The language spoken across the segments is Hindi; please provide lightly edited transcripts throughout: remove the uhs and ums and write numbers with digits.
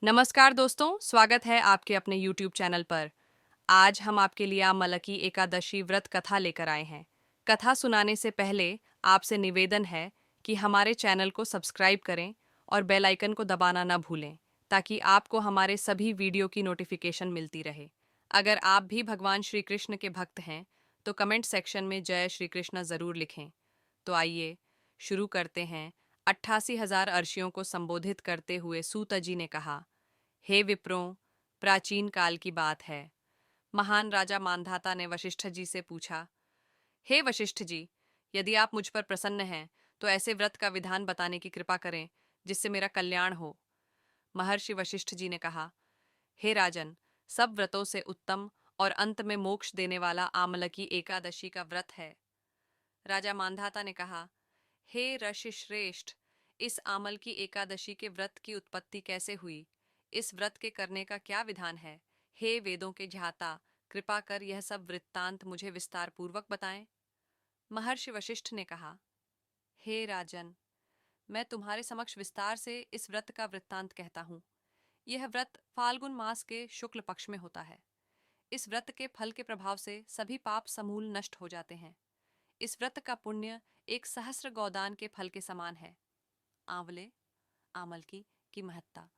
नमस्कार दोस्तों, स्वागत है आपके अपने YouTube चैनल पर। आज हम आपके लिए मलकी एकादशी व्रत कथा लेकर आए हैं। कथा सुनाने से पहले आपसे निवेदन है कि हमारे चैनल को सब्सक्राइब करें और बेल आइकन को दबाना न भूलें, ताकि आपको हमारे सभी वीडियो की नोटिफिकेशन मिलती रहे। अगर आप भी भगवान श्री कृष्ण के भक्त हैं, तो कमेंट सेक्शन में जय श्री कृष्ण ज़रूर लिखें। तो आइए शुरू करते हैं। 88,000 अर्षियों को संबोधित करते हुए सूत जी ने कहा, हे विप्रों, प्राचीन काल की बात है। महान राजा मांधाता ने वशिष्ठ जी से पूछा, हे वशिष्ठ जी, यदि आप मुझ पर प्रसन्न हैं, तो ऐसे व्रत का विधान बताने की कृपा करें जिससे मेरा कल्याण हो। महर्षि वशिष्ठ जी ने कहा, हे राजन, सब व्रतों से उत्तम और अंत में मोक्ष देने वाला आमलकी एकादशी का व्रत है। राजा मांधाता ने कहा, हे ऋषि श्रेष्ठ, इस आमल की एकादशी के व्रत की उत्पत्ति कैसे हुई? इस व्रत के करने का क्या विधान है? हे वेदों के ज्ञाता, कृपा कर यह सब वृत्तांत मुझे विस्तार पूर्वक बताएं। महर्षि वशिष्ठ ने कहा, हे राजन, मैं तुम्हारे समक्ष विस्तार से इस व्रत का वृत्तांत कहता हूँ। यह व्रत फाल्गुन मास के शुक्ल पक्ष में होता है। इस व्रत के फल के प्रभाव से सभी पाप समूल नष्ट हो जाते हैं। इस व्रत का पुण्य एक सहस्र गोदान के फल के समान है। आंवले, आमल की महत्ता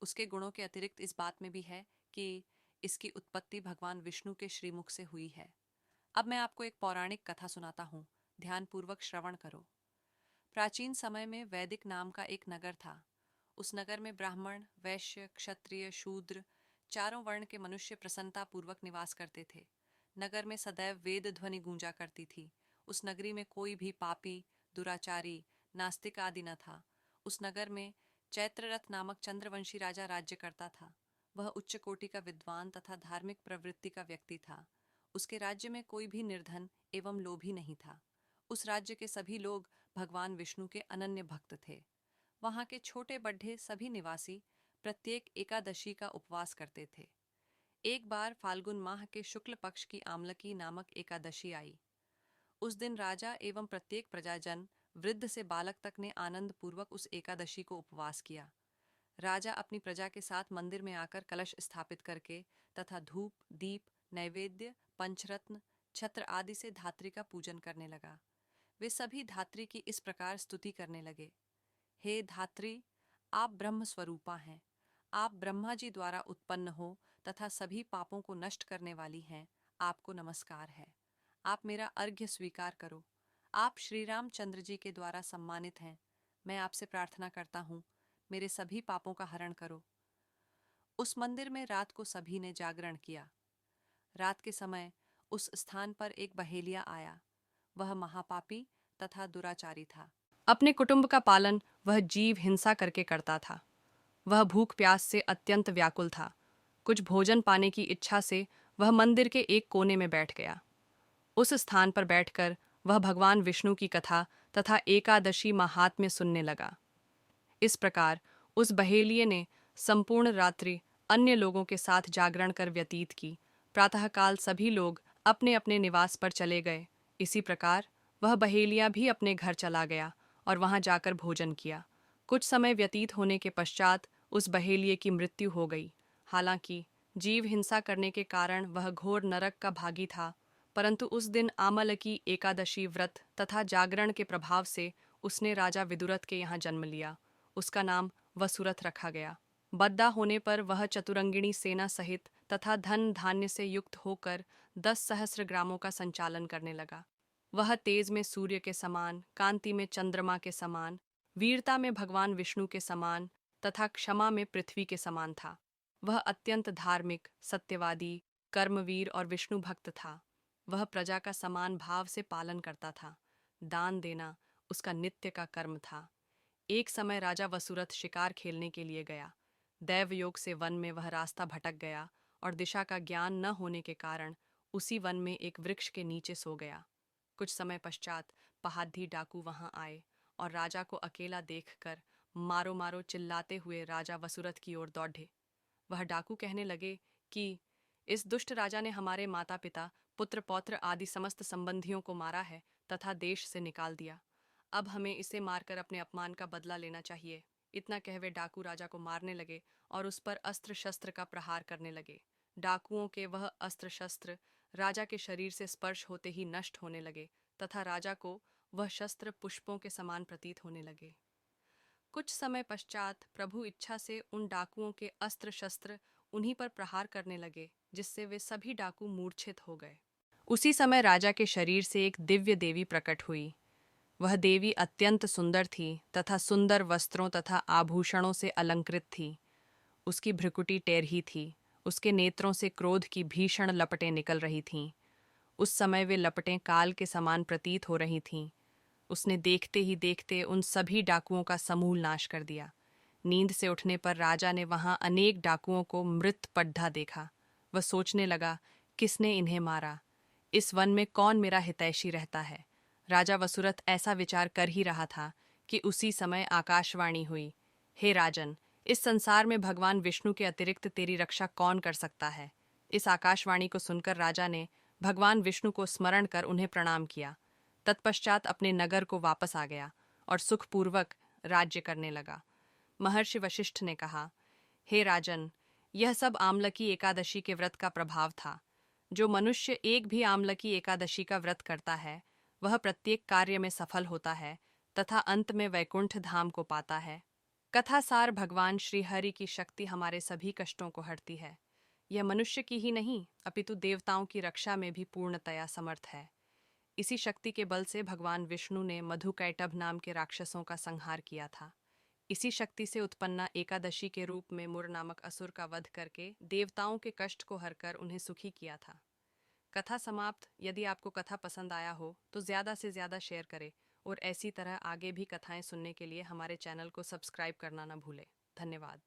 उसके गुणों के अतिरिक्त इस बात में भी है कि इसकी उत्पत्ति भगवान विष्णु के श्रीमुख से हुई है। अब मैं आपको एक पौराणिक कथा सुनाता हूँ, ध्यानपूर्वक श्रवण करो। प्राचीन समय में वैदिक नाम का एक नगर था। उस नगर में ब्राह्मण, वैश्य, क्षत्रिय, शूद्र, चारों वर्ण के मनुष्य प्रसन्नता पूर्वक निवास करते थे। नगर में सदैव वेद ध्वनि गूंजा करती थी। उस नगरी में कोई भी पापी, दुराचारी, नास्तिक आदि न था। उस नगर में चैत्ररथ नामक चंद्रवंशी राजा राज्य करता था। वह उच्च कोटि का विद्वान तथा धार्मिक प्रवृत्ति का व्यक्ति था। उसके राज्य में कोई भी निर्धन एवं लोभी नहीं था। उस राज्य के सभी लोग भगवान विष्णु के अनन्य भक्त थे। वहां के छोटे बड्ढे सभी निवासी प्रत्येक एकादशी का उपवास करते थे। एक बार फाल्गुन माह के शुक्ल पक्ष की आमलकी नामक एकादशी आई। उस दिन राजा एवं प्रत्येक प्रजाजन, वृद्ध से बालक तक ने आनंद पूर्वक उस एकादशी को उपवास किया। राजा अपनी प्रजा के साथ मंदिर में आकर कलश स्थापित करके तथा धूप, दीप, नैवेद्य, पंचरत्न, छत्र आदि से धात्री का पूजन करने लगा। वे सभी धात्री की इस प्रकार स्तुति करने लगे, हे धात्री, आप ब्रह्म स्वरूपा हैं। आप ब्रह्मा जी द्वारा उत्पन्न हो तथा सभी पापों को नष्ट करने वाली हैं। आपको नमस्कार है। आप मेरा अर्घ्य स्वीकार करो। आप श्री रामचंद्र जी के द्वारा सम्मानित हैं। मैं आपसे प्रार्थना करता हूँ, मेरे सभी पापों का हरण करो। उस मंदिर में रात को सभी ने जागरण किया। रात के समय उस स्थान पर एक बहेलिया आया। वह महापापी तथा दुराचारी था। अपने कुटुंब का पालन वह जीव हिंसा करके करता था। वह भूख प्यास से अत्यंत व्याकुल था। कुछ भोजन पाने की इच्छा से वह मंदिर के एक कोने में बैठ गया। उस स्थान पर बैठकर वह भगवान विष्णु की कथा तथा एकादशी महात्म्य सुनने लगा। इस प्रकार उस बहेलिये ने संपूर्ण रात्रि अन्य लोगों के साथ जागरण कर व्यतीत की। प्रातःकाल सभी लोग अपने अपने निवास पर चले गए। इसी प्रकार वह बहेलिया भी अपने घर चला गया और वहां जाकर भोजन किया। कुछ समय व्यतीत होने के पश्चात उस बहेलिये की मृत्यु हो गई। हालांकि जीव हिंसा करने के कारण वह घोर नरक का भागी था, परंतु उस दिन आमलकी एकादशी व्रत तथा जागरण के प्रभाव से उसने राजा विदुरथ के यहाँ जन्म लिया। उसका नाम वसुरथ रखा गया। बद्दा होने पर वह चतुरंगिणी सेना सहित तथा धन धान्य से युक्त होकर 10 सहस्र ग्रामों का संचालन करने लगा। वह तेज में सूर्य के समान, कांति में चंद्रमा के समान, वीरता में भगवान विष्णु के समान तथा क्षमा में पृथ्वी के समान था। वह अत्यंत धार्मिक, सत्यवादी, कर्मवीर और विष्णु भक्त था। वह प्रजा का समान भाव से पालन करता था। दान देना उसका नित्य का कर्म था। एक समय राजा वसुरथ शिकार खेलने के लिए गया। दैव योग से वन में वह रास्ता भटक गया और दिशा का ज्ञान न होने के कारण उसी वन में एक वृक्ष के नीचे सो गया। कुछ समय पश्चात पहाड़ी डाकू वहां आए और राजा को अकेला देखकर मारो मारो चिल्लाते हुए राजा वसुरथ की ओर दौड़े। वह डाकू कहने लगे कि इस दुष्ट राजा ने हमारे माता पिता, पुत्र पौत्र आदि समस्त संबंधियों को मारा है तथा देश से निकाल दिया। अब हमें इसे मारकर अपने अपमान का बदला लेना चाहिए। इतना कह वे डाकू राजा को मारने लगे और उस पर अस्त्र शस्त्र का प्रहार करने लगे। डाकुओं के वह अस्त्र शस्त्र राजा के शरीर से स्पर्श होते ही नष्ट होने लगे तथा राजा को वह शस्त्र पुष्पों के समान प्रतीत होने लगे। कुछ समय पश्चात प्रभु इच्छा से उन डाकुओं के अस्त्र शस्त्र उन्हीं पर प्रहार करने लगे, जिससे वे सभी डाकू मूर्छित हो गए। उसी समय राजा के शरीर से एक दिव्य देवी प्रकट हुई। वह देवी अत्यंत सुंदर थी तथा सुंदर वस्त्रों तथा आभूषणों से अलंकृत थी। उसकी भ्रुकुटी टेढ़ी थी, उसके नेत्रों से क्रोध की भीषण लपटें निकल रही थीं। उस समय वे लपटें काल के समान प्रतीत हो रही थीं। उसने देखते ही देखते उन सभी डाकुओं का समूल नाश कर दिया। नींद से उठने पर राजा ने वहां अनेक डाकुओं को मृत पड्ढा देखा। वह सोचने लगा, किसने इन्हें मारा? इस वन में कौन मेरा हितैषी रहता है? राजा वसुरथ ऐसा विचार कर ही रहा था कि उसी समय आकाशवाणी हुई, हे राजन, इस संसार में भगवान विष्णु के अतिरिक्त तेरी रक्षा कौन कर सकता है? इस आकाशवाणी को सुनकर राजा ने भगवान विष्णु को स्मरण कर उन्हें प्रणाम किया। तत्पश्चात अपने नगर को वापस आ गया और सुखपूर्वक राज्य करने लगा। महर्षि वशिष्ठ ने कहा, हे राजन, यह सब आमलकी एकादशी के व्रत का प्रभाव था। जो मनुष्य एक भी आमलकी एकादशी का व्रत करता है, वह प्रत्येक कार्य में सफल होता है तथा अंत में वैकुंठ धाम को पाता है। कथा सार भगवान श्री हरि की शक्ति हमारे सभी कष्टों को हरती है। यह मनुष्य की ही नहीं, अपितु देवताओं की रक्षा में भी पूर्णतया समर्थ है। इसी शक्ति के बल से भगवान विष्णु ने मधुकैटभ नाम के राक्षसों का संहार किया था। इसी शक्ति से उत्पन्ना एकादशी के रूप में मुर नामक असुर का वध करके देवताओं के कष्ट को हरकर उन्हें सुखी किया था। कथा समाप्त। यदि आपको कथा पसंद आया हो तो ज़्यादा से ज़्यादा शेयर करें और ऐसी तरह आगे भी कथाएं सुनने के लिए हमारे चैनल को सब्सक्राइब करना न भूलें। धन्यवाद।